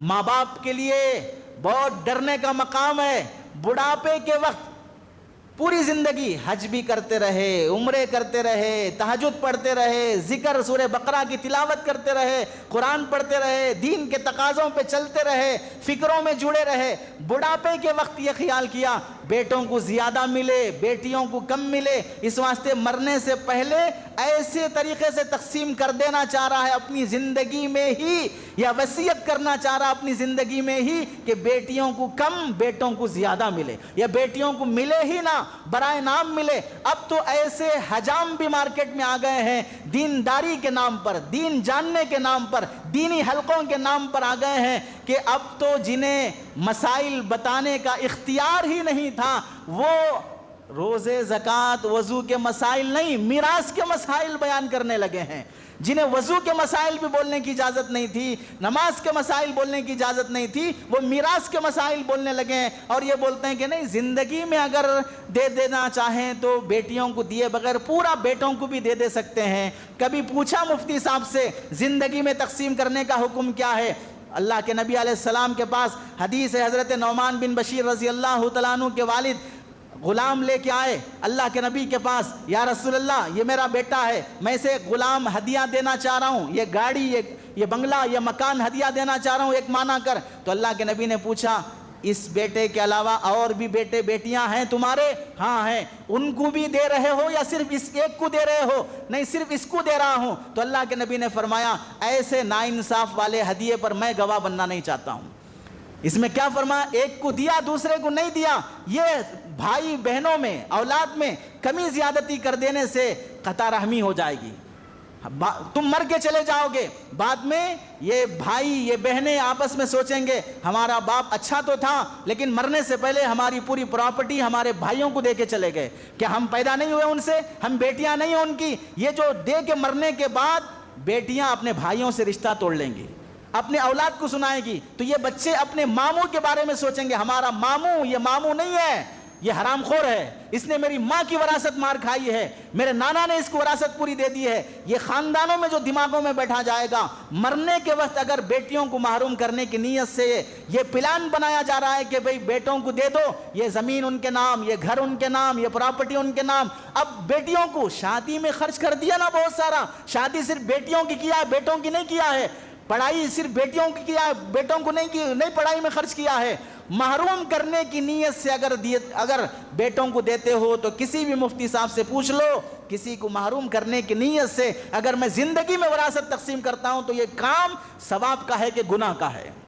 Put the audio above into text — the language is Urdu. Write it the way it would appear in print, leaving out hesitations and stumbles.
ماں باپ کے لیے بہت ڈرنے کا مقام ہے. بڑھاپے کے وقت پوری زندگی حج بھی کرتے رہے, عمرے کرتے رہے, تہجد پڑھتے رہے, ذکر سورہ بقرہ کی تلاوت کرتے رہے, قرآن پڑھتے رہے, دین کے تقاضوں پہ چلتے رہے, فکروں میں جڑے رہے. بڑھاپے کے وقت یہ خیال کیا بیٹوں کو زیادہ ملے, بیٹیوں کو کم ملے, اس واسطے مرنے سے پہلے ایسے طریقے سے تقسیم کر دینا چاہ رہا ہے اپنی زندگی میں ہی, یا وصیت کرنا چاہ رہا اپنی زندگی میں ہی کہ بیٹیوں کو کم بیٹوں کو زیادہ ملے, یا بیٹیوں کو ملے ہی نہ برائے نام ملے. اب تو ایسے حجام بھی مارکیٹ میں آ گئے ہیں دینداری کے نام پر, دین جاننے کے نام پر, دینی حلقوں کے نام پر آ گئے ہیں کہ اب تو جنہیں مسائل بتانے کا اختیار ہی نہیں تھا وہ روزے, زکوٰۃ, وضو کے مسائل نہیں, میراث کے مسائل بیان کرنے لگے ہیں. جنہیں وضو کے مسائل بھی بولنے کی اجازت نہیں تھی, نماز کے مسائل بولنے کی اجازت نہیں تھی, وہ میراث کے مسائل بولنے لگے ہیں. اور یہ بولتے ہیں کہ نہیں, زندگی میں اگر دے دینا چاہیں تو بیٹیوں کو دیے بغیر پورا بیٹوں کو بھی دے سکتے ہیں. کبھی پوچھا مفتی صاحب سے زندگی میں تقسیم کرنے کا حکم کیا ہے؟ اللہ کے نبی علیہ السلام کے پاس حدیث ہے, حضرت نعمان بن بشیر رضی اللہ تعالیٰ عنہ کے والد غلام لے کے آئے اللہ کے نبی کے پاس, یا رسول اللہ یہ میرا بیٹا ہے, میں اسے غلام ہدیہ دینا چاہ رہا ہوں, یہ گاڑی, یہ بنگلہ, یہ مکان ہدیہ دینا چاہ رہا ہوں, ایک مانا کر. تو اللہ کے نبی نے پوچھا اس بیٹے کے علاوہ اور بھی بیٹے بیٹیاں ہیں تمہارے؟ ہاں ہیں. ان کو بھی دے رہے ہو یا صرف اس ایک کو دے رہے ہو؟ نہیں, صرف اس کو دے رہا ہوں. تو اللہ کے نبی نے فرمایا ایسے ناانصاف والے ہدیے پر میں گواہ بننا نہیں چاہتا ہوں. اس میں کیا فرمایا؟ ایک کو دیا دوسرے کو نہیں دیا. یہ بھائی بہنوں میں, اولاد میں کمی زیادتی کر دینے سے قطع رحمی ہو جائے گی. تم مر کے چلے جاؤ گے, بعد میں یہ بھائی یہ بہنیں آپس میں سوچیں گے ہمارا باپ اچھا تو تھا لیکن مرنے سے پہلے ہماری پوری پراپرٹی ہمارے بھائیوں کو دے کے چلے گئے. کیا ہم پیدا نہیں ہوئے ان سے؟ ہم بیٹیاں نہیں ہیں ان کی؟ یہ جو دے کے مرنے کے بعد بیٹیاں اپنے بھائیوں سے رشتہ توڑ لیں گی, اپنے اولاد کو سنائے گی, تو یہ بچے اپنے ماموں کے بارے میں سوچیں گے ہمارا ماموں یہ ماموں نہیں ہے, یہ حرام خور ہے, اس نے میری ماں کی وراثت مار کھائی ہے, میرے نانا نے اس کو وراثت پوری دے دی ہے. یہ خاندانوں میں جو دماغوں میں بیٹھا جائے گا. مرنے کے وقت اگر بیٹیوں کو محروم کرنے کی نیت سے یہ پلان بنایا جا رہا ہے کہ بھئی بیٹوں کو دے دو, یہ زمین ان کے نام, یہ گھر ان کے نام, یہ پراپرٹی ان کے نام. اب بیٹیوں کو شادی میں خرچ کر دیا نا بہت سارا, شادی صرف بیٹیوں کی کیا ہے, بیٹوں کی نہیں کیا ہے. پڑھائی صرف بیٹیوں کی کیا ہے, بیٹوں کو نہیں پڑھائی میں خرچ کیا ہے. محروم کرنے کی نیت سے اگر بیٹوں کو دیتے ہو تو کسی بھی مفتی صاحب سے پوچھ لو, کسی کو محروم کرنے کی نیت سے اگر میں زندگی میں وراثت تقسیم کرتا ہوں تو یہ کام ثواب کا ہے کہ گناہ کا ہے؟